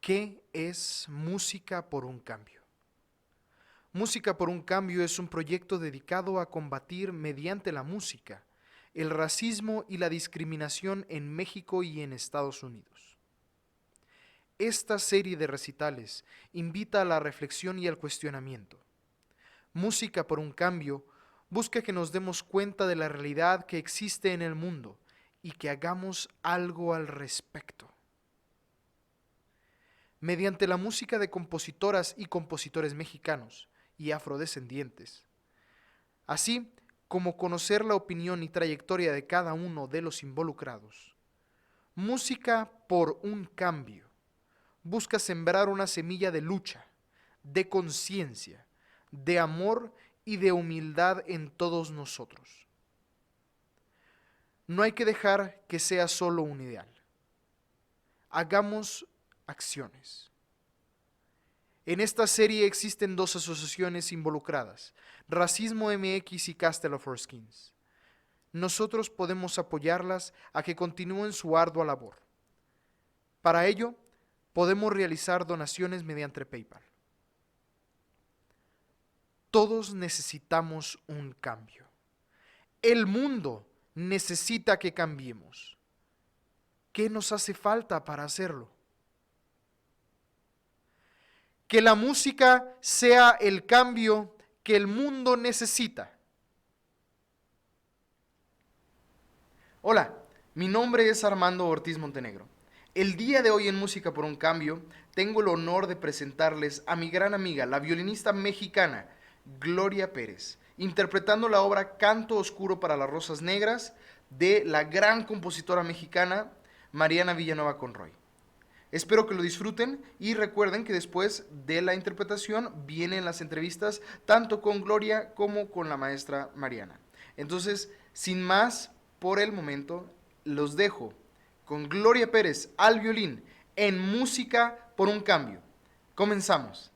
¿Qué es Música por un Cambio? Música por un Cambio es un proyecto dedicado a combatir mediante la música el racismo y la discriminación en México y en Estados Unidos. Esta serie de recitales invita a la reflexión y al cuestionamiento. Música por un Cambio busca que nos demos cuenta de la realidad que existe en el mundo y que hagamos algo al respecto. Mediante la música de compositoras y compositores mexicanos y afrodescendientes, así como conocer la opinión y trayectoria de cada uno de los involucrados. Música por un Cambio busca sembrar una semilla de lucha, de conciencia, de amor y de humildad en todos nosotros. No hay que dejar que sea solo un ideal. Hagamos acciones. En esta serie existen dos asociaciones involucradas, Racismo MX y Castle of Skins. Nosotros podemos apoyarlas a que continúen su ardua labor. Para ello, podemos realizar donaciones mediante PayPal. Todos necesitamos un cambio. El mundo necesita que cambiemos. ¿Qué nos hace falta para hacerlo? Que la música sea el cambio que el mundo necesita. Hola, mi nombre es Armando Ortiz Montenegro. El día de hoy en Música por un Cambio tengo el honor de presentarles a mi gran amiga, la violinista mexicana Gloria Pérez, interpretando la obra Canto Oscuro para las Rosas Negras de la gran compositora mexicana Mariana Villanueva Conroy. Espero que lo disfruten y recuerden que después de la interpretación vienen las entrevistas tanto con Gloria como con la maestra Mariana. Entonces, sin más, por el momento, los dejo con Gloria Pérez al violín en Música por un Cambio. Comenzamos.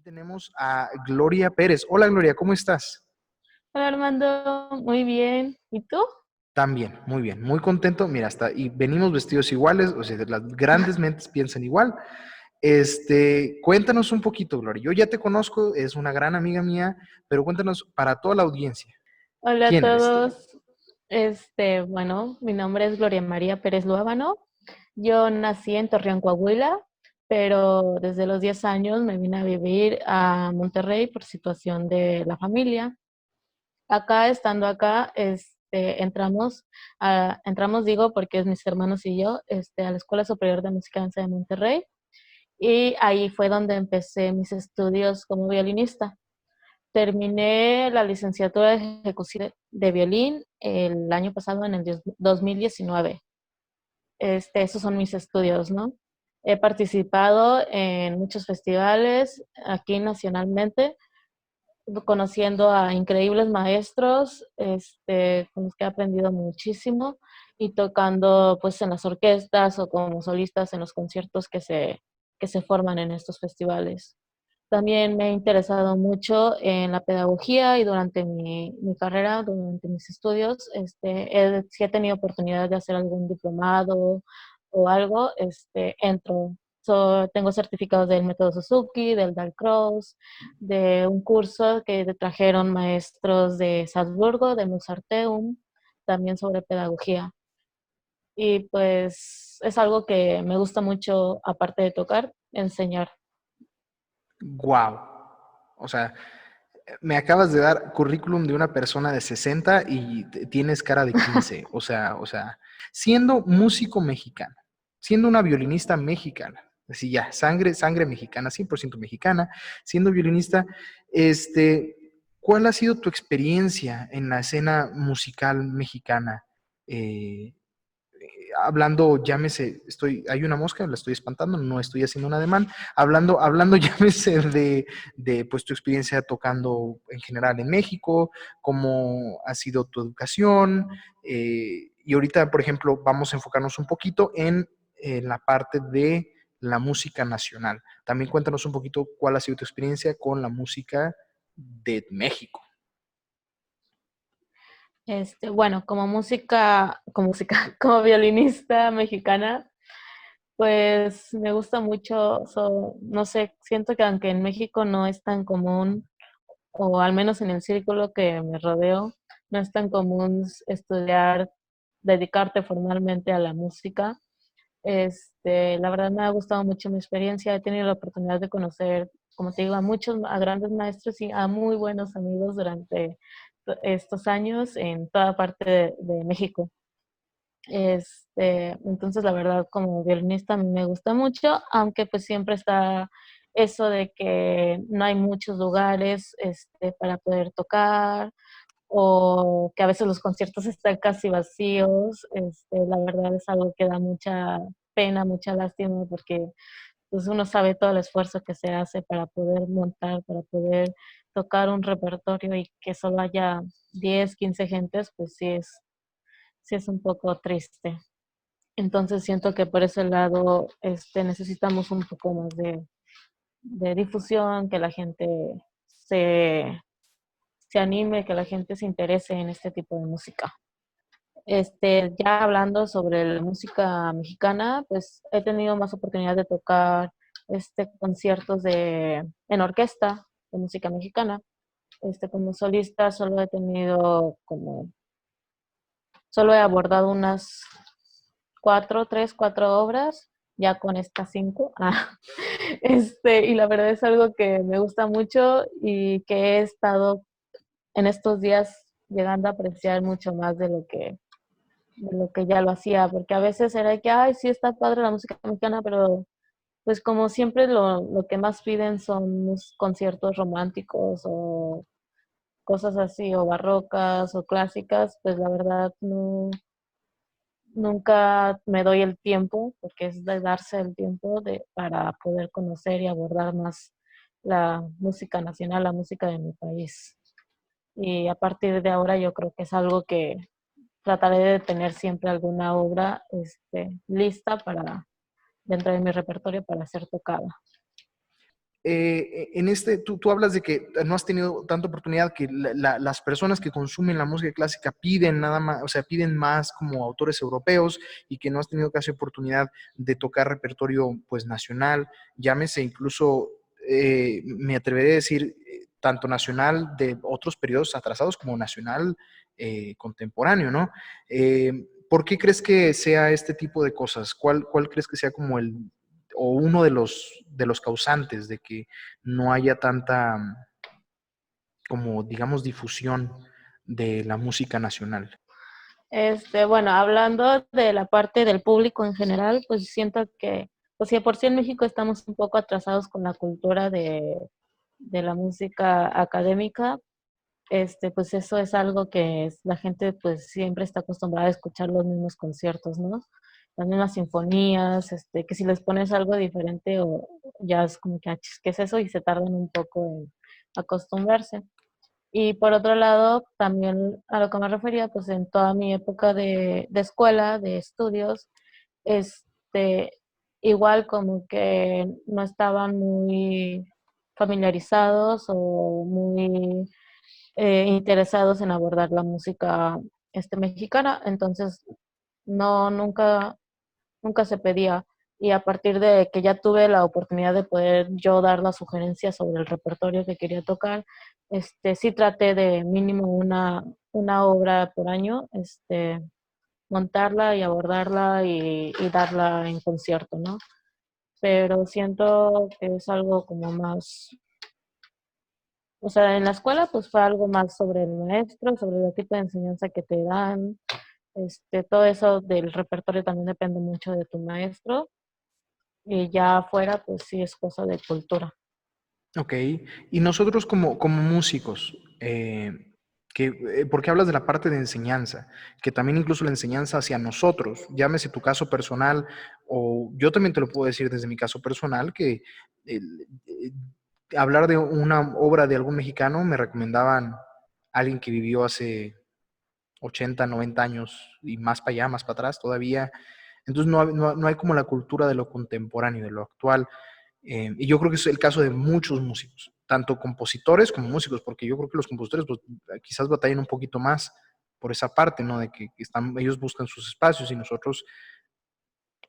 tenemos a Gloria Pérez. Hola Gloria, ¿cómo estás? Hola Armando, muy bien. ¿Y tú? También, muy bien, muy contento. Mira, hasta y venimos vestidos iguales, o sea, las grandes mentes piensan igual. Cuéntanos un poquito, Gloria. Yo ya te conozco, es una gran amiga mía, pero cuéntanos para toda la audiencia, Hola a ¿quién eres tú? todos. Bueno, mi nombre es Gloria María Pérez Luábano. Yo nací en Torreón, Coahuila, pero desde los 10 años me vine a vivir a Monterrey por situación de la familia. Acá, estando acá, entramos, digo, porque es mis hermanos y yo, a la Escuela Superior de Música y Danza de Monterrey, y ahí fue donde empecé mis estudios como violinista. Terminé la licenciatura de ejecución de violín el año pasado, en el 2019. Esos son mis estudios, ¿no? He participado en muchos festivales aquí nacionalmente, conociendo a increíbles maestros, con los que he aprendido muchísimo y tocando pues en las orquestas o como solistas en los conciertos que se forman en estos festivales. También me he interesado mucho en la pedagogía y durante mi carrera, durante mis estudios, si he tenido oportunidad de hacer algún diplomado o algo, entro. Tengo certificados del método Suzuki, del Dalcross, de un curso que trajeron maestros de Salzburgo, de Mozarteum, también sobre pedagogía. Y pues es algo que me gusta mucho, aparte de tocar, enseñar. Wow. O sea, me acabas de dar currículum de una persona de 60 y tienes cara de 15. O sea, siendo músico mexicano, siendo una violinista mexicana, así ya, sangre mexicana, 100% mexicana, siendo violinista, este, ¿cuál ha sido tu experiencia en la escena musical mexicana? Eh, Hablando, llámese, hay una mosca, la estoy espantando, no estoy haciendo un ademán, hablando, llámese de pues tu experiencia tocando en general en México, cómo ha sido tu educación, y ahorita, por ejemplo, vamos a enfocarnos un poquito en la parte de la música nacional. También cuéntanos un poquito cuál ha sido tu experiencia con la música de México. Bueno, como música, como violinista mexicana, pues me gusta mucho, no sé, siento que aunque en México no es tan común, o al menos en el círculo que me rodeo, no es tan común estudiar, dedicarte formalmente a la música. La verdad me ha gustado mucho mi experiencia, he tenido la oportunidad de conocer, como te digo, a grandes maestros y a muy buenos amigos durante estos años en toda parte de México. Entonces, la verdad, como violinista a mí me gusta mucho, aunque pues siempre está eso de que no hay muchos lugares para poder tocar o que a veces los conciertos están casi vacíos. La verdad es algo que da mucha pena, mucha lástima porque pues uno sabe todo el esfuerzo que se hace para poder montar, para poder tocar un repertorio y que solo haya 10 15 gentes, pues sí es un poco triste. Entonces siento que por ese lado necesitamos un poco más de difusión, que la gente se, se anime, que la gente se interese en este tipo de música. Ya hablando sobre la música mexicana, pues he tenido más oportunidad de tocar conciertos en orquesta de música mexicana. Como solista solo he abordado unas cuatro obras, ya con estas cinco. Y la verdad es algo que me gusta mucho y que he estado en estos días llegando a apreciar mucho más de lo que ya lo hacía, porque a veces era que, ay, sí está padre la música mexicana, pero pues como siempre lo que más piden son conciertos románticos o cosas así, o barrocas o clásicas, pues la verdad no, nunca me doy el tiempo, porque es de darse el tiempo para poder conocer y abordar más la música nacional, la música de mi país. Y a partir de ahora yo creo que es algo que trataré de tener siempre alguna obra lista dentro de mi repertorio para ser tocada. en tú hablas de que no has tenido tanta oportunidad, que las personas que consumen la música clásica piden nada más, o sea, piden más como autores europeos y que no has tenido casi oportunidad de tocar repertorio pues nacional, llámese incluso, me atreveré a decir, tanto nacional de otros periodos atrasados como nacional contemporáneo, ¿no? ¿Por qué crees que sea este tipo de cosas? ¿Cuál crees que sea como o uno de los causantes de que no haya tanta, como digamos, difusión de la música nacional? Bueno, hablando de la parte del público en general, pues siento que, pues si de por sí en México estamos un poco atrasados con la cultura de la música académica, pues eso es algo que la gente pues siempre está acostumbrada a escuchar los mismos conciertos, ¿no? Las mismas sinfonías, que si les pones algo diferente o ya es como que, "Ah, chis, ¿qué es eso?" Y se tardan un poco en acostumbrarse. Y por otro lado, también a lo que me refería, pues en toda mi época de escuela, de estudios, este, igual como que no estaban muy familiarizados o muy interesados en abordar la música mexicana, entonces no, nunca se pedía. Y a partir de que ya tuve la oportunidad de poder yo dar las sugerencias sobre el repertorio que quería tocar, sí traté de mínimo una obra por año, montarla y abordarla y darla en concierto, ¿no? Pero siento que es algo como más, o sea, en la escuela pues fue algo más sobre el maestro, sobre el tipo de enseñanza que te dan, todo eso del repertorio también depende mucho de tu maestro. Y ya afuera, pues sí es cosa de cultura. Ok, y nosotros como músicos, porque hablas de la parte de enseñanza, que también incluso la enseñanza hacia nosotros, llámese tu caso personal, o yo también te lo puedo decir desde mi caso personal, que hablar de una obra de algún mexicano me recomendaban alguien que vivió hace 80, 90 años y más para allá, más para atrás todavía. Entonces no hay como la cultura de lo contemporáneo, de lo actual. Y yo creo que es el caso de muchos músicos, tanto compositores como músicos, porque yo creo que los compositores pues, quizás batallan un poquito más por esa parte, ¿no? De que ellos buscan sus espacios y nosotros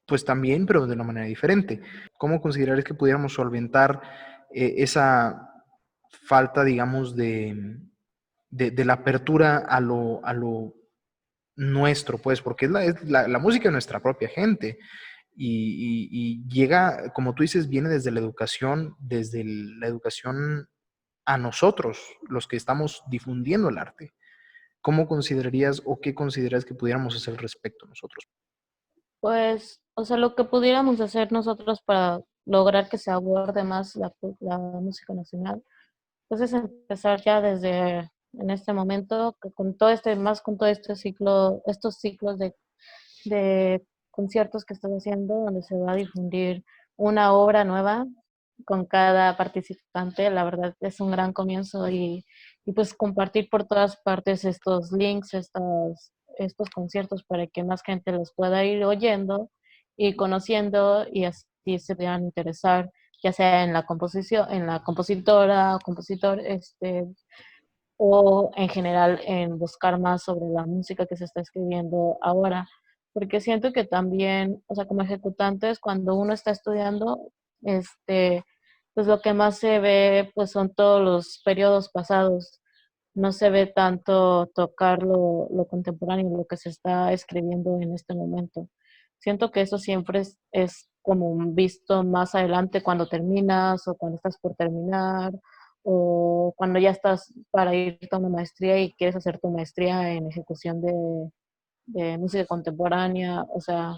pues también, pero de una manera diferente. ¿Cómo considerarías que pudiéramos solventar esa falta, digamos, de la apertura a lo nuestro, pues, porque la música de nuestra propia gente y llega, como tú dices, viene desde la educación, la educación a nosotros, los que estamos difundiendo el arte. ¿Cómo considerarías o qué consideras que pudiéramos hacer al respecto nosotros? Pues, o sea, lo que pudiéramos hacer nosotros para lograr que se aborde más la música nacional, pues es empezar ya desde en este momento, que con todo más con todo este ciclo, estos ciclos de conciertos que estoy haciendo, donde se va a difundir una obra nueva con cada participante. La verdad es un gran comienzo y pues compartir por todas partes estos links, estos conciertos para que más gente los pueda ir oyendo y conociendo y así se puedan interesar, ya sea en la composición, en la compositora o compositor, o en general en buscar más sobre la música que se está escribiendo ahora, porque siento que también, o sea, como ejecutantes, cuando uno está estudiando, pues lo que más se ve, pues son todos los periodos pasados, no se ve tanto tocar lo contemporáneo, lo que se está escribiendo en este momento. Siento que eso siempre es como un visto más adelante cuando terminas o cuando estás por terminar o cuando ya estás para irte a una maestría y quieres hacer tu maestría en ejecución de música contemporánea. O sea,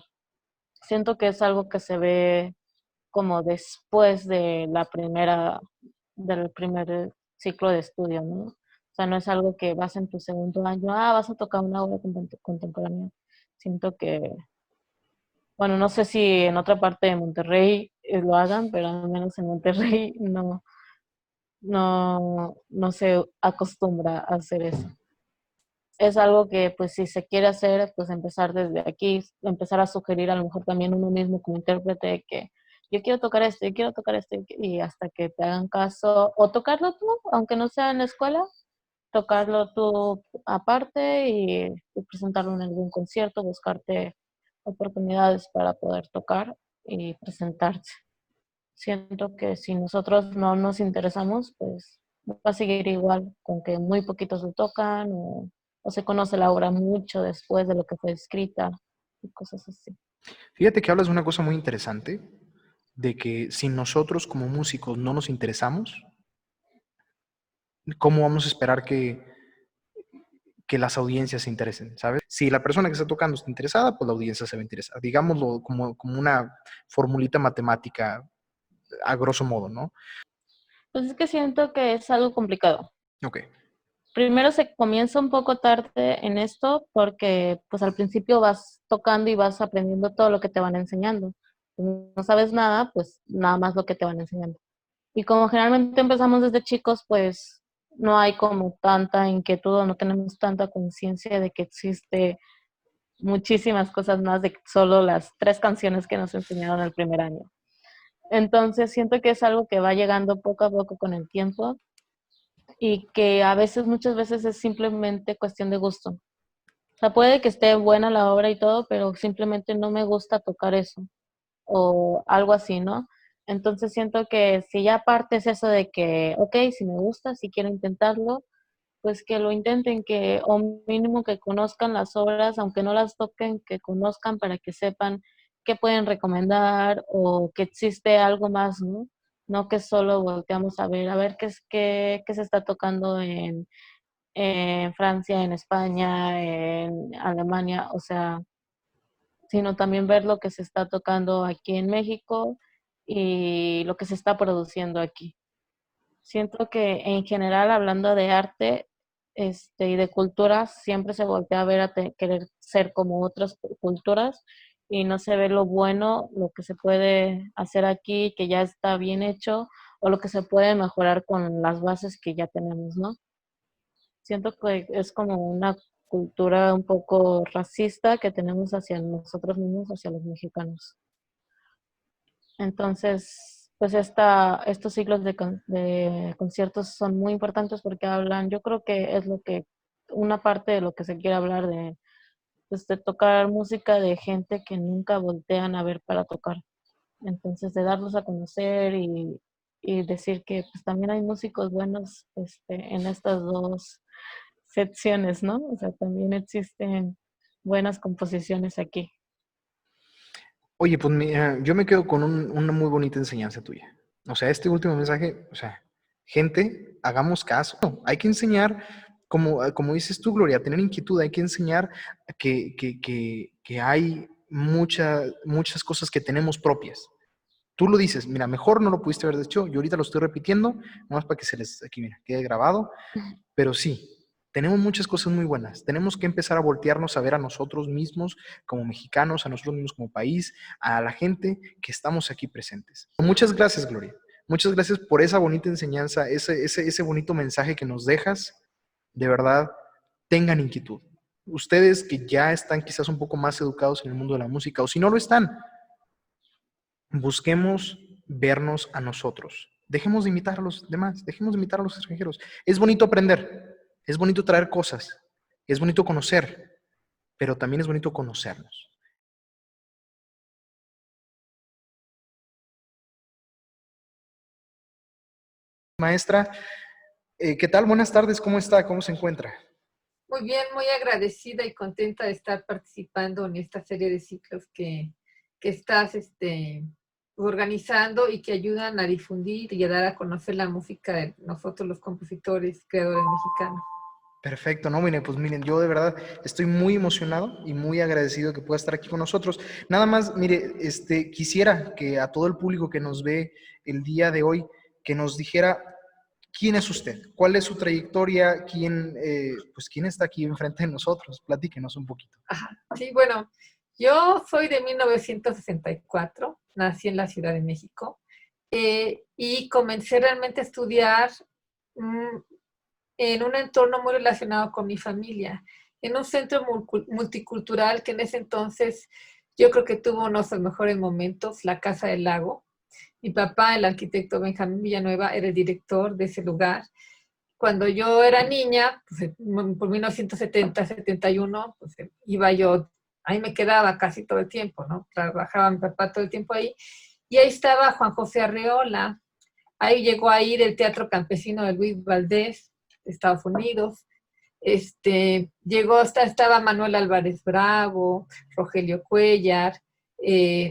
siento que es algo que se ve como después del primer ciclo de estudio, ¿no? O sea, no es algo que vas en tu segundo año, vas a tocar una obra contemporánea. Siento que, bueno, no sé si en otra parte de Monterrey lo hagan, pero al menos en Monterrey no se acostumbra a hacer eso. Es algo que, pues, si se quiere hacer, pues empezar desde aquí, empezar a sugerir a lo mejor también uno mismo como intérprete que yo quiero tocar esto, yo quiero tocar esto, y hasta que te hagan caso, o tocarlo tú, aunque no sea en la escuela, tocarlo tú aparte y presentarlo en algún concierto, buscarte oportunidades para poder tocar y presentarse. Siento que si nosotros no nos interesamos, pues va a seguir igual, con que muy poquitos lo tocan o se conoce la obra mucho después de lo que fue escrita y cosas así. Fíjate que hablas de una cosa muy interesante, de que si nosotros como músicos no nos interesamos, ¿cómo vamos a esperar que las audiencias se interesen, ¿sabes? Si la persona que está tocando está interesada, pues la audiencia se va a interesar. Digámoslo como una formulita matemática a grosso modo, ¿no? Pues es que siento que es algo complicado. Ok, Primero se comienza un poco tarde en esto porque pues al principio vas tocando y vas aprendiendo todo lo que te van enseñando. No sabes nada, pues nada más lo que te van enseñando. Y como generalmente empezamos desde chicos, pues no hay como tanta inquietud o no tenemos tanta conciencia de que existe muchísimas cosas más de solo las 3 canciones que nos enseñaron el primer año. Entonces siento que es algo que va llegando poco a poco con el tiempo y que a veces, muchas veces es simplemente cuestión de gusto. O sea, puede que esté buena la obra y todo, pero simplemente no me gusta tocar eso o algo así, ¿no? Entonces siento que si ya partes eso de que, ok, si me gusta, si quiero intentarlo, pues que lo intenten, que o mínimo que conozcan las obras, aunque no las toquen, que conozcan para que sepan qué pueden recomendar o que existe algo más, ¿no? No que solo volteamos a ver qué se está tocando en Francia, en España, en Alemania, o sea, sino también ver lo que se está tocando aquí en México y lo que se está produciendo aquí. Siento que en general, hablando de arte y de culturas, siempre se voltea a ver a querer ser como otras culturas y no se ve lo bueno, lo que se puede hacer aquí, que ya está bien hecho, o lo que se puede mejorar con las bases que ya tenemos, ¿no? Siento que es como una cultura un poco racista que tenemos hacia nosotros mismos, hacia los mexicanos. Entonces, pues estos ciclos de conciertos son muy importantes porque hablan, yo creo que es lo que, una parte de lo que se quiere hablar pues, de tocar música de gente que nunca voltean a ver para tocar. Entonces, de darlos a conocer y decir que pues también hay músicos buenos en estas dos secciones, ¿no? O sea, también existen buenas composiciones aquí. oye, pues mira, yo me quedo con una muy bonita enseñanza tuya. O sea, este último mensaje, o sea, gente, hagamos caso. Hay que enseñar, como dices tú, Gloria, tener inquietud, hay que enseñar que hay muchas cosas que tenemos propias. Tú lo dices, mira, mejor no lo pudiste haber dicho, yo ahorita lo estoy repitiendo, nomás para que se les, aquí, mira, quede grabado. Pero sí, tenemos muchas cosas muy buenas. Tenemos que empezar a voltearnos a ver a nosotros mismos como mexicanos, a nosotros mismos como país, a la gente que estamos aquí presentes. Muchas gracias, Gloria. Muchas gracias por esa bonita enseñanza, ese bonito mensaje que nos dejas. De verdad, tengan inquietud. Ustedes que ya están quizás un poco más educados en el mundo de la música, o si no lo están, busquemos vernos a nosotros. Dejemos de imitar a los demás, dejemos de imitar a los extranjeros. Es bonito aprender, es bonito traer cosas, es bonito conocer, pero también es bonito conocernos. Maestra, ¿qué tal? Buenas tardes, ¿cómo está? ¿Cómo se encuentra? Muy bien, muy agradecida y contenta de estar participando en esta serie de ciclos que estás organizando y que ayudan a difundir y a dar a conocer la música de nosotros los compositores, creadores mexicanos. Perfecto, no, mire, pues miren, yo de verdad estoy muy emocionado y muy agradecido que pueda estar aquí con nosotros. Nada más, mire, quisiera que a todo el público que nos ve el día de hoy, que nos dijera quién es usted, cuál es su trayectoria, pues quién está aquí enfrente de nosotros. Platíquenos un poquito. Ajá. Sí, bueno, yo soy de 1964, nací en la Ciudad de México y comencé realmente a estudiar mm, en un entorno muy relacionado con mi familia, en un centro multicultural que en ese entonces yo creo que tuvo uno de los mejores momentos, la Casa del Lago. Mi papá, el arquitecto Benjamín Villanueva, era el director de ese lugar. Cuando yo era niña, pues, por 1970, 71, pues iba yo, ahí me quedaba casi todo el tiempo, ¿no? Trabajaba mi papá todo el tiempo ahí. Y ahí estaba Juan José Arreola, ahí llegó a ir el Teatro Campesino de Luis Valdés, de Estados Unidos. Llegó estaba Manuel Álvarez Bravo, Rogelio Cuellar,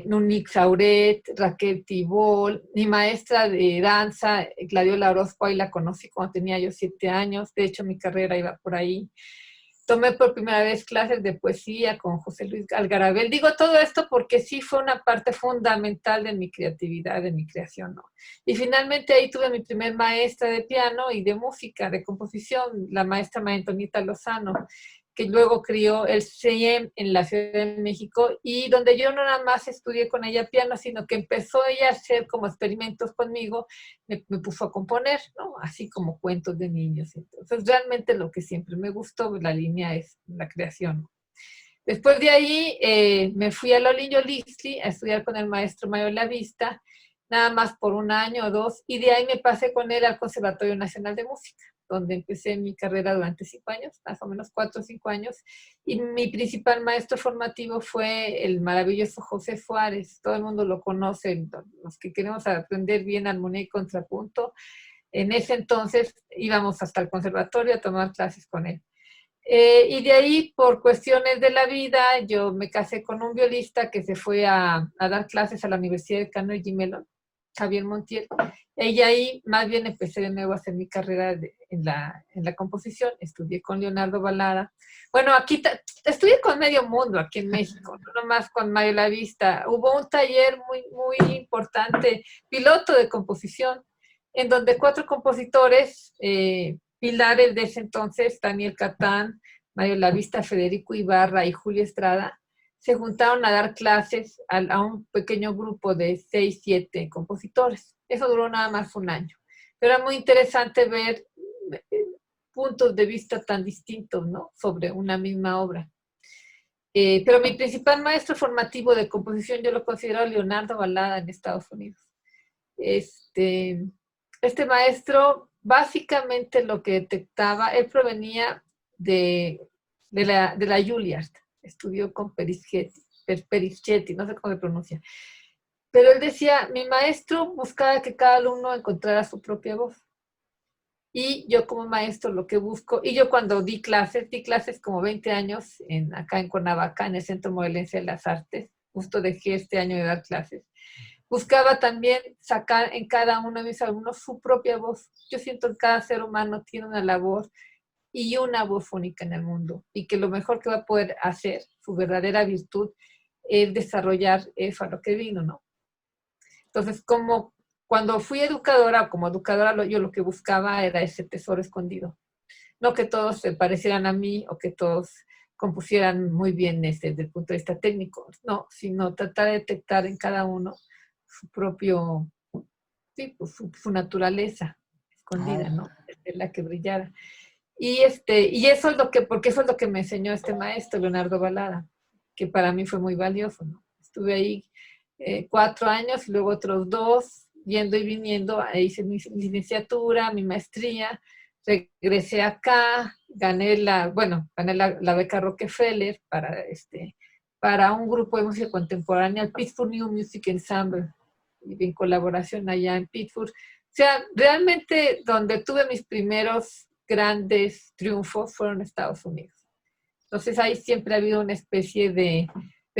Nunic Sauret, Raquel Tibol, mi maestra de danza, Gladiola Orozco, ahí la conocí cuando tenía yo 7 años, de hecho mi carrera iba por ahí. Tomé por primera vez clases de poesía con José Luis Algarabel. Digo todo esto porque sí fue una parte fundamental de mi creatividad, de mi creación, ¿no? Y finalmente ahí tuve mi primer maestra de piano y de música, de composición, la maestra María Antonita Lozano, que luego crió el CIEM en la Ciudad de México, y donde yo no nada más estudié con ella piano, sino que empezó ella a hacer como experimentos conmigo, me puso a componer, ¿no? Así como cuentos de niños. Entonces, realmente lo que siempre me gustó, la línea es la creación. Después de ahí me fui a Lolin Listli a estudiar con el maestro Mario Lavista, nada más por 1 año o 2, y de ahí me pasé con él al Conservatorio Nacional de Música, donde empecé mi carrera durante 5 años, más o menos 4 o 5 años, y mi principal maestro formativo fue el maravilloso José Suárez. Todo el mundo lo conoce, los que queremos aprender bien armonía y contrapunto. En ese entonces íbamos hasta el conservatorio a tomar clases con él. Y de ahí, por cuestiones de la vida, yo me casé con un violista que se fue a dar clases a la Universidad de Carnegie Mellon, Javier Montiel. Y ahí más bien empecé de nuevo a hacer mi carrera en la composición. Estudié con Leonardo Balada. Bueno, aquí estudié con medio mundo, aquí en México, no nomás con Mario Lavista. Hubo un taller muy, muy importante, piloto de composición, en donde 4 compositores, pilares de ese entonces, Daniel Catán, Mario Lavista, Federico Ibarra y Julio Estrada, se juntaron a dar clases a un pequeño grupo de 6, 7 compositores. Eso duró nada más 1 año. Pero era muy interesante ver puntos de vista tan distintos, ¿no? Sobre una misma obra. Pero mi principal maestro formativo de composición yo lo considero Leonardo Balada en Estados Unidos. Este maestro, básicamente lo que detectaba, él provenía de la Juilliard, estudió con Perischetti, no sé cómo se pronuncia. Pero él decía, mi maestro buscaba que cada alumno encontrara su propia voz. Y yo como maestro lo que busco, y yo cuando di clases como 20 años acá en Cuernavaca, en el Centro Morelense de las Artes, justo dejé este año de dar clases. Buscaba también sacar en cada uno de mis alumnos su propia voz. Yo siento que cada ser humano tiene una labor y una voz única en el mundo, y que lo mejor que va a poder hacer, su verdadera virtud, es desarrollar eso a lo que vino, ¿no? Entonces, cuando fui educadora, o como educadora, yo lo que buscaba era ese tesoro escondido. No que todos se parecieran a mí o que todos compusieran muy bien desde el punto de vista técnico, no, sino tratar de detectar en cada uno su propio, sí, pues su naturaleza escondida, ¿no? Es la que brillara. Y eso es porque eso es lo que me enseñó este maestro, Leonardo Balada, que para mí fue muy valioso, ¿no? Estuve ahí 4 años y luego otros 2, yendo y viniendo. Hice mi licenciatura, mi maestría, regresé acá, gané la beca Rockefeller para un grupo de música contemporánea, el Pittsburgh New Music Ensemble, y en colaboración allá en Pittsburgh. O sea, realmente donde tuve mis primeros grandes triunfos fueron Estados Unidos. Entonces ahí siempre ha habido una especie de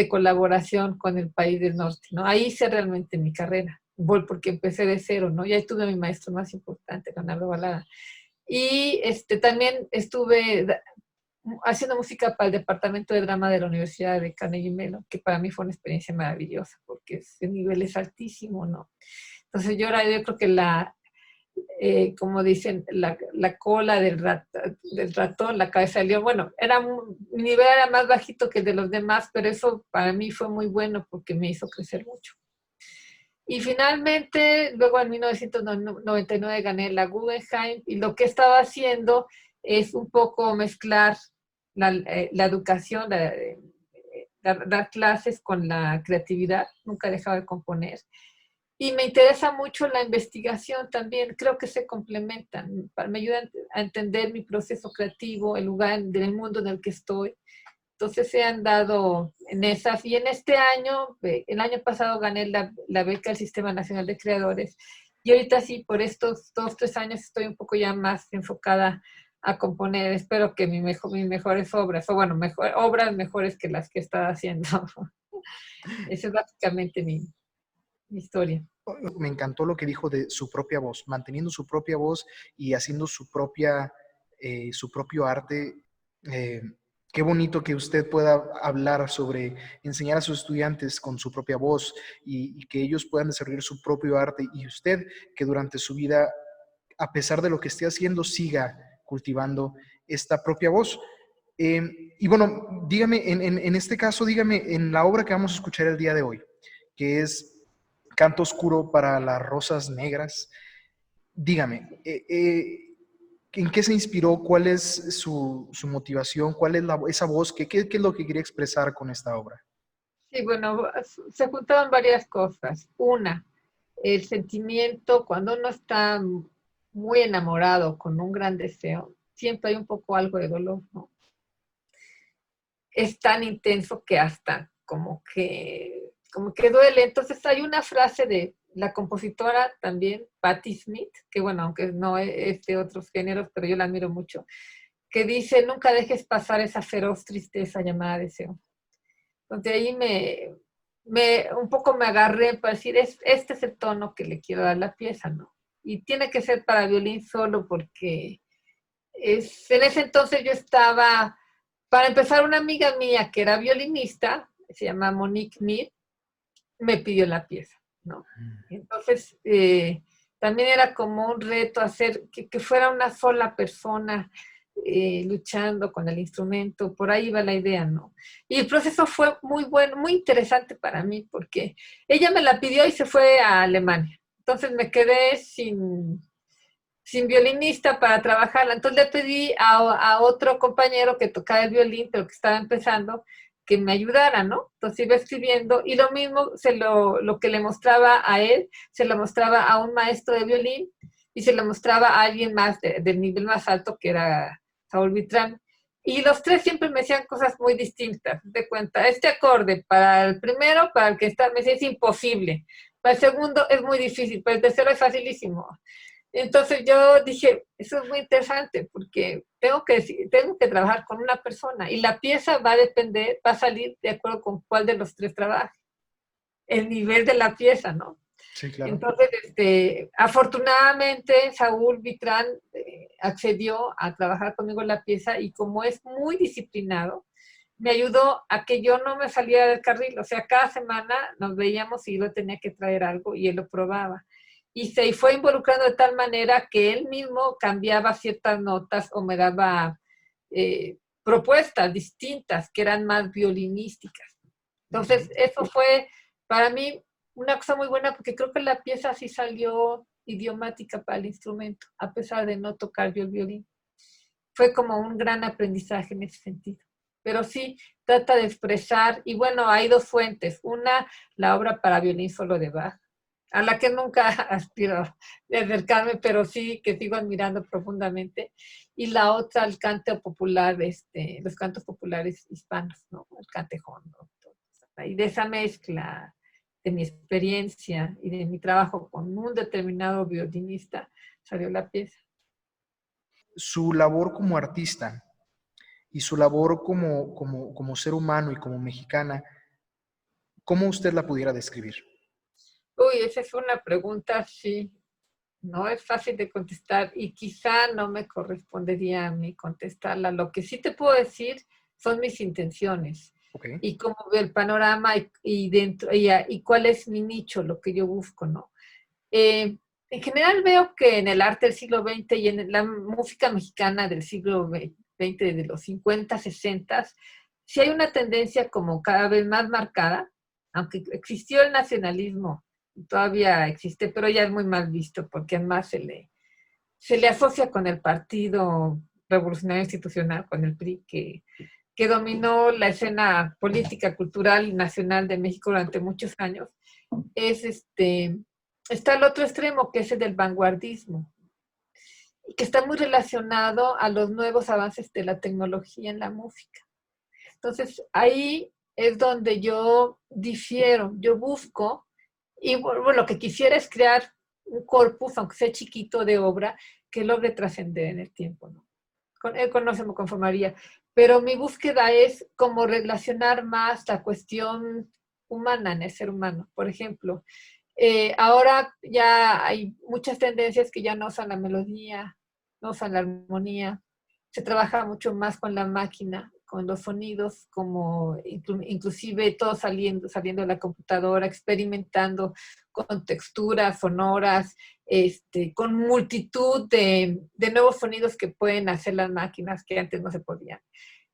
colaboración con el país del norte, ¿no? Ahí hice realmente mi carrera, porque empecé de cero, ¿no? Y ahí tuve a mi maestro más importante, Leonardo Balada. Y también estuve haciendo música para el departamento de drama de la Universidad de Carnegie Mellon, que para mí fue una experiencia maravillosa, porque el nivel es altísimo, ¿no? Entonces yo creo que como dicen, la cola del ratón, la cabeza del león. Bueno, mi nivel era más bajito que el de los demás, pero eso para mí fue muy bueno porque me hizo crecer mucho. Y finalmente, luego en 1999 gané la Guggenheim, y lo que estaba haciendo es un poco mezclar la educación, dar clases con la creatividad. Nunca dejaba de componer. Y me interesa mucho la investigación también, creo que se complementan, me ayudan a entender mi proceso creativo, el lugar del mundo en el que estoy. Entonces se han dado en esas, y en este año, el año pasado gané la beca del Sistema Nacional de Creadores, y ahorita sí, por estos 2, 3 años estoy un poco ya más enfocada a componer. Espero que mis mejores obras, o bueno, obras mejores que las que he estado haciendo. Esa es básicamente mi historia. Me encantó lo que dijo de su propia voz, manteniendo su propia voz y haciendo su propio arte. Eh, Qué bonito que usted pueda hablar sobre enseñar a sus estudiantes con su propia voz y que ellos puedan desarrollar su propio arte y usted que durante su vida, a pesar de lo que esté haciendo, siga cultivando esta propia voz. Eh, y bueno, dígame, en este caso, dígame, en la obra que vamos a escuchar el día de hoy, que es Canto Oscuro para las Rosas Negras, dígame, ¿en qué se inspiró? ¿Cuál es su motivación? ¿Cuál es esa voz? ¿Qué es lo que quería expresar con esta obra? Sí, bueno, se juntaban varias cosas. Una, el sentimiento, cuando uno está muy enamorado, con un gran deseo, siempre hay un poco algo de dolor, ¿no? Es tan intenso que hasta como que duele. Entonces hay una frase de la compositora también, Patti Smith, que bueno, aunque no es de otros géneros, pero yo la admiro mucho, que dice, nunca dejes pasar esa feroz tristeza llamada deseo. Entonces ahí un poco me agarré para decir, este es el tono que le quiero dar a la pieza, ¿no? Y tiene que ser para violín solo porque en ese entonces yo estaba, para empezar, una amiga mía que era violinista, se llama Monique Mead, me pidió la pieza, ¿no? Entonces, también era como un reto hacer que fuera una sola persona luchando con el instrumento, por ahí va la idea, ¿no? Y el proceso fue muy bueno, muy interesante para mí, porque ella me la pidió y se fue a Alemania. Entonces me quedé sin violinista para trabajarla. Entonces le pedí a otro compañero que tocaba el violín, pero que estaba empezando, que me ayudara, ¿no? Entonces iba escribiendo y lo mismo, lo que le mostraba a él, se lo mostraba a un maestro de violín y se lo mostraba a alguien más del nivel más alto, que era Saúl Vitrán. Y los tres siempre me decían cosas muy distintas. De cuenta, este acorde para el primero, para el que está, me decía, es imposible. Para el segundo es muy difícil, para el tercero es facilísimo. Entonces yo dije, eso es muy interesante porque tengo que trabajar con una persona y la pieza va a depender, va a salir de acuerdo con cuál de los tres trabaje, el nivel de la pieza, ¿no? Sí, claro. Entonces, afortunadamente, Saúl Vitrán accedió a trabajar conmigo en la pieza y como es muy disciplinado, me ayudó a que yo no me saliera del carril. O sea, cada semana nos veíamos y yo tenía que traer algo y él lo probaba. Y se fue involucrando de tal manera que él mismo cambiaba ciertas notas o me daba propuestas distintas que eran más violinísticas. Entonces, eso fue para mí una cosa muy buena porque creo que la pieza sí salió idiomática para el instrumento, a pesar de no tocar yo el violín. Fue como un gran aprendizaje en ese sentido. Pero sí trata de expresar, y bueno, hay dos fuentes. Una, la obra para violín solo de Bach, a la que nunca aspiro de acercarme, pero sí que sigo admirando profundamente. Y la otra, el canto popular, los cantos populares hispanos, ¿no? El cantejón, ¿no? Y de esa mezcla de mi experiencia y de mi trabajo con un determinado violinista salió la pieza. Su labor como artista y su labor como ser humano y como mexicana, ¿cómo usted la pudiera describir? Uy, esa es una pregunta, sí, no es fácil de contestar y quizá no me correspondería a mí contestarla. Lo que sí te puedo decir son mis intenciones Ok. y cómo veo el panorama y cuál es mi nicho, lo que yo busco, ¿no? En general veo que en el arte del siglo XX y en la música mexicana del siglo XX, de los 50, 60, sí hay una tendencia como cada vez más marcada, aunque existió el nacionalismo, todavía existe, pero ya es muy mal visto porque además se le asocia con el Partido Revolucionario Institucional, con el PRI, que dominó la escena política, cultural y nacional de México durante muchos años. Es está el otro extremo, que es el del vanguardismo, y que está muy relacionado a los nuevos avances de la tecnología en la música. Entonces, ahí es donde yo difiero, yo busco, y bueno, lo que quisiera es crear un corpus, aunque sea chiquito, de obra que logre trascender en el tiempo, ¿no? Con no se me conformaría, pero mi búsqueda es como relacionar más la cuestión humana en el ser humano. Por ejemplo, ahora ya hay muchas tendencias que ya no usan la melodía, no usan la armonía, se trabaja mucho más con la máquina, con los sonidos, como inclusive todo saliendo de la computadora, experimentando con texturas sonoras, con multitud de nuevos sonidos que pueden hacer las máquinas que antes no se podían.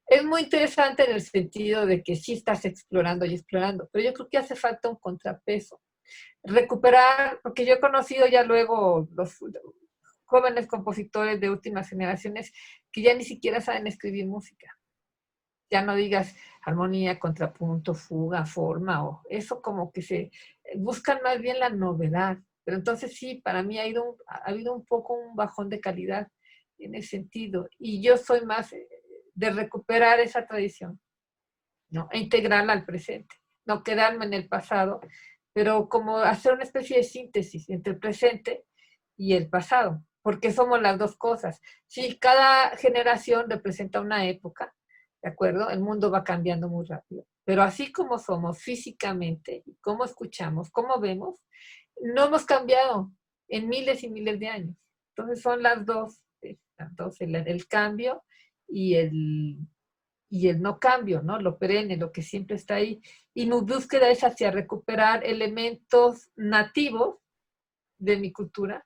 Es muy interesante en el sentido de que sí estás explorando y explorando, pero yo creo que hace falta un contrapeso. Recuperar, porque yo he conocido ya luego los jóvenes compositores de últimas generaciones que ya ni siquiera saben escribir música. Ya no digas armonía, contrapunto, fuga, forma, o eso como que se buscan más bien la novedad. Pero entonces sí, para mí ha habido un poco un bajón de calidad en ese sentido. Y yo soy más de recuperar esa tradición, ¿no? E integrarla al presente, no quedarme en el pasado, pero como hacer una especie de síntesis entre el presente y el pasado, porque somos las dos cosas. Sí, cada generación representa una época, ¿de acuerdo? El mundo va cambiando muy rápido, pero así como somos físicamente, cómo escuchamos, cómo vemos, no hemos cambiado en miles y miles de años. Entonces son las dos, el cambio y el no cambio, ¿no? Lo perenne, lo que siempre está ahí. Y mi búsqueda es hacia recuperar elementos nativos de mi cultura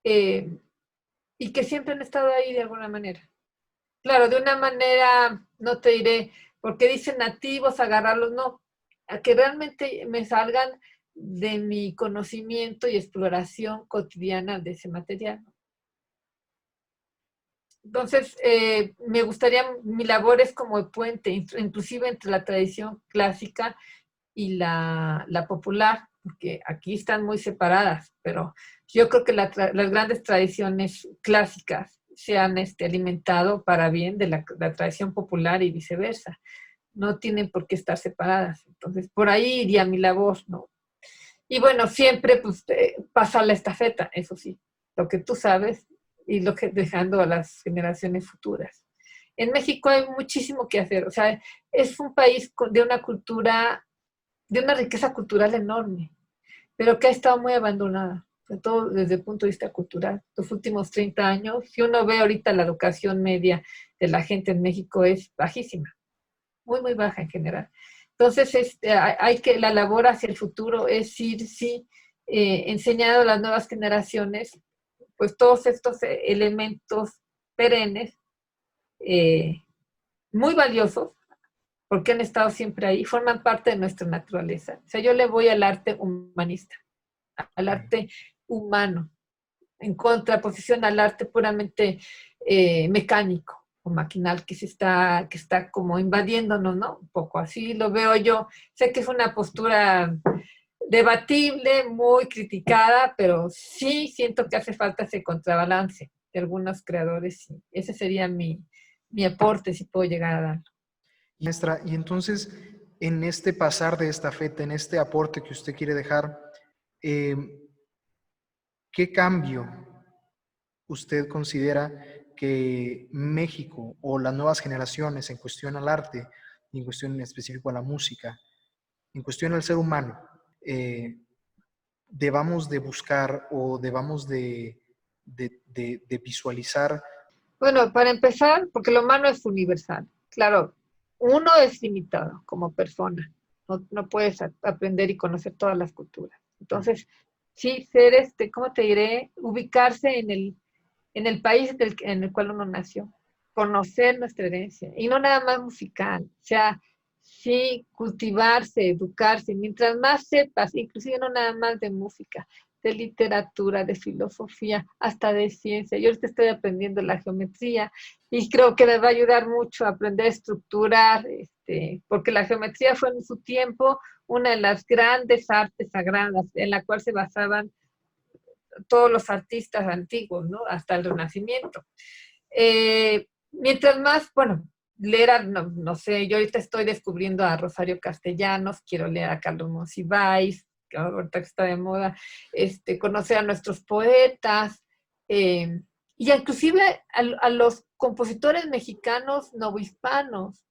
y que siempre han estado ahí de alguna manera. Claro, de una manera, no te diré, porque dicen nativos, agarrarlos, no, a que realmente me salgan de mi conocimiento y exploración cotidiana de ese material. Entonces, me gustaría, mi labor es como el puente, inclusive entre la tradición clásica y la popular, porque aquí están muy separadas, pero yo creo que las grandes tradiciones clásicas se han alimentado para bien de la tradición popular y viceversa. No tienen por qué estar separadas. Entonces, por ahí iría mi labor, ¿no? Y bueno, siempre pues pasar la estafeta, eso sí, lo que tú sabes y lo que dejando a las generaciones futuras. En México hay muchísimo que hacer, o sea, es un país de una cultura, de una riqueza cultural enorme, pero que ha estado muy abandonada, sobre todo desde el punto de vista cultural. Los últimos 30 años, si uno ve ahorita la educación media de la gente en México es bajísima, muy, muy baja en general. Entonces, hay que, la labor hacia el futuro es ir, sí, enseñando a las nuevas generaciones, pues todos estos elementos perennes, eh, muy valiosos, porque han estado siempre ahí, forman parte de nuestra naturaleza. O sea, yo le voy al arte humanista, al arte humano, en contraposición al arte puramente mecánico o maquinal que está como invadiéndonos, ¿no? Un poco así lo veo yo. Sé que es una postura debatible, muy criticada, pero sí siento que hace falta ese contrabalance de algunos creadores. Y ese sería mi aporte, si puedo llegar a darlo. Maestra, y entonces, en este pasar de estafeta, en este aporte que usted quiere dejar, eh, ¿qué cambio usted considera que México o las nuevas generaciones en cuestión al arte, y en cuestión en específico a la música, en cuestión al ser humano, eh, debamos de buscar o debamos de visualizar? Bueno, para empezar, porque lo humano es universal. Claro, uno es limitado como persona. No puedes aprender y conocer todas las culturas. Entonces, sí, ser ¿cómo te diré? Ubicarse en el país en el cual uno nació. Conocer nuestra herencia. Y no nada más musical. O sea, sí, cultivarse, educarse. Mientras más sepas, inclusive no nada más de música, de literatura, de filosofía, hasta de ciencia. Yo ahorita estoy aprendiendo la geometría y creo que me va a ayudar mucho a aprender a estructurar porque la geometría fue en su tiempo una de las grandes artes sagradas en la cual se basaban todos los artistas antiguos, ¿no? Hasta el Renacimiento. Mientras más, bueno, leer, no sé, yo ahorita estoy descubriendo a Rosario Castellanos, quiero leer a Carlos Monsiváis, que ahorita está de moda, conocer a nuestros poetas, y inclusive a los compositores mexicanos novohispanos,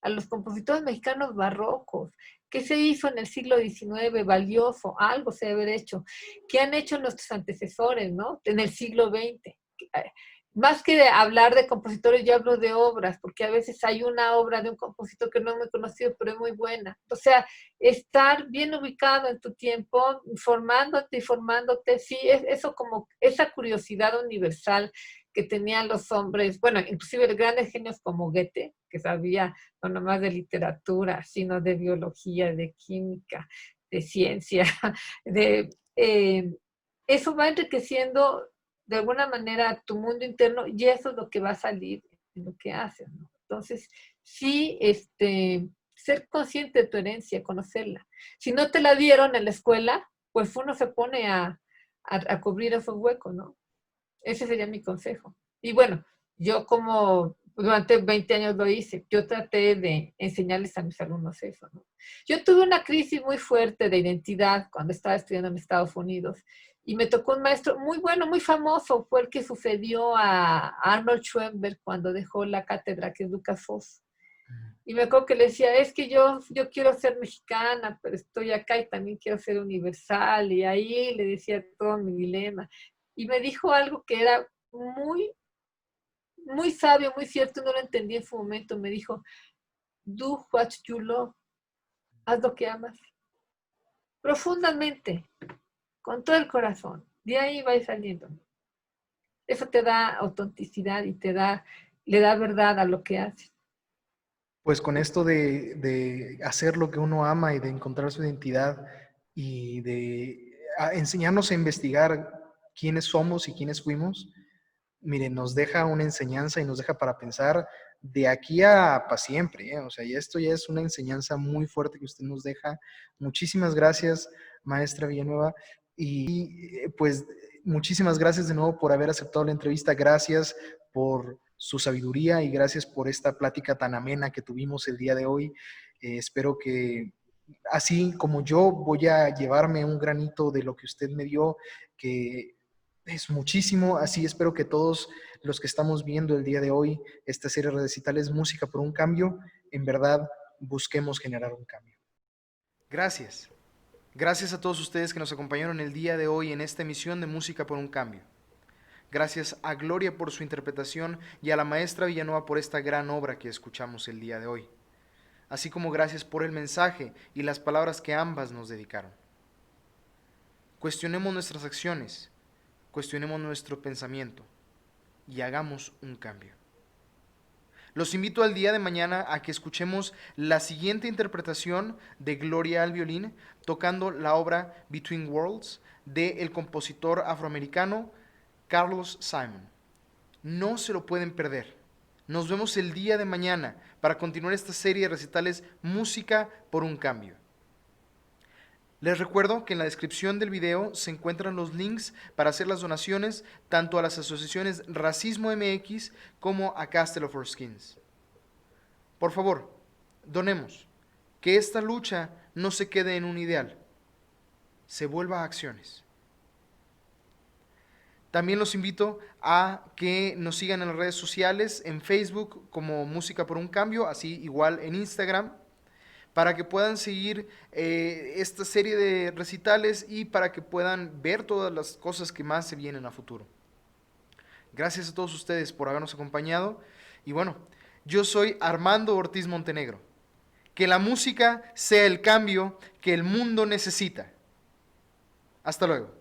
a los compositores mexicanos barrocos. ¿Qué se hizo en el siglo XIX valioso? Algo se debe haber hecho. ¿Qué han hecho nuestros antecesores, ¿no? En el siglo XX. Más que de hablar de compositores, yo hablo de obras, porque a veces hay una obra de un compositor que no es muy conocido, pero es muy buena. O sea, estar bien ubicado en tu tiempo, formándote, sí, eso como esa curiosidad universal que tenían los hombres, bueno, inclusive grandes genios como Goethe, que sabía no nomás de literatura, sino de biología, de química, de ciencia, de, eso va enriqueciendo de alguna manera tu mundo interno y eso es lo que va a salir en lo que haces, ¿no? Entonces, sí, ser consciente de tu herencia, conocerla. Si no te la dieron en la escuela, pues uno se pone a cubrir esos huecos, ¿no? Ese sería mi consejo. Y bueno, yo como durante 20 años lo hice, yo traté de enseñarles a mis alumnos eso, ¿no? Yo tuve una crisis muy fuerte de identidad cuando estaba estudiando en Estados Unidos y me tocó un maestro muy bueno, muy famoso, fue el que sucedió a Arnold Schoenberg cuando dejó la cátedra, que es Lucas Foss. Y me acuerdo que le decía, es que yo quiero ser mexicana, pero estoy acá y también quiero ser universal. Y ahí le decía todo mi dilema. Y me dijo algo que era muy, muy sabio, muy cierto, no lo entendí en su momento. Me dijo, do what you love, haz lo que amas. Profundamente, con todo el corazón. De ahí va saliendo. Eso te da autenticidad y le da verdad a lo que haces. Pues con esto de hacer lo que uno ama y de encontrar su identidad y de enseñarnos a investigar quiénes somos y quiénes fuimos, miren, nos deja una enseñanza y nos deja para pensar de aquí a para siempre, ¿eh? O sea, y esto ya es una enseñanza muy fuerte que usted nos deja. Muchísimas gracias, maestra Villanueva. Y pues muchísimas gracias de nuevo por haber aceptado la entrevista. Gracias por su sabiduría y gracias por esta plática tan amena que tuvimos el día de hoy. Espero que así como yo voy a llevarme un granito de lo que usted me dio, que es muchísimo, así espero que todos los que estamos viendo el día de hoy esta serie de recitales Música por un Cambio, en verdad busquemos generar un cambio. Gracias. Gracias a todos ustedes que nos acompañaron el día de hoy en esta emisión de Música por un Cambio. Gracias a Gloria por su interpretación y a la maestra Villanueva por esta gran obra que escuchamos el día de hoy. Así como gracias por el mensaje y las palabras que ambas nos dedicaron. Cuestionemos nuestras acciones, cuestionemos nuestro pensamiento y hagamos un cambio. Los invito al día de mañana a que escuchemos la siguiente interpretación de Gloria al violín tocando la obra Between Worlds del compositor afroamericano Carlos Simon. No se lo pueden perder. Nos vemos el día de mañana para continuar esta serie de recitales Música por un Cambio. Les recuerdo que en la descripción del video se encuentran los links para hacer las donaciones tanto a las asociaciones Racismo MX como a Castle of Our Skins. Por favor, donemos, que esta lucha no se quede en un ideal, se vuelva a acciones. También los invito a que nos sigan en las redes sociales, en Facebook como Música por un Cambio, así igual en Instagram, para que puedan seguir esta serie de recitales y para que puedan ver todas las cosas que más se vienen a futuro. Gracias a todos ustedes por habernos acompañado. Y bueno, yo soy Armando Ortiz Montenegro. Que la música sea el cambio que el mundo necesita. Hasta luego.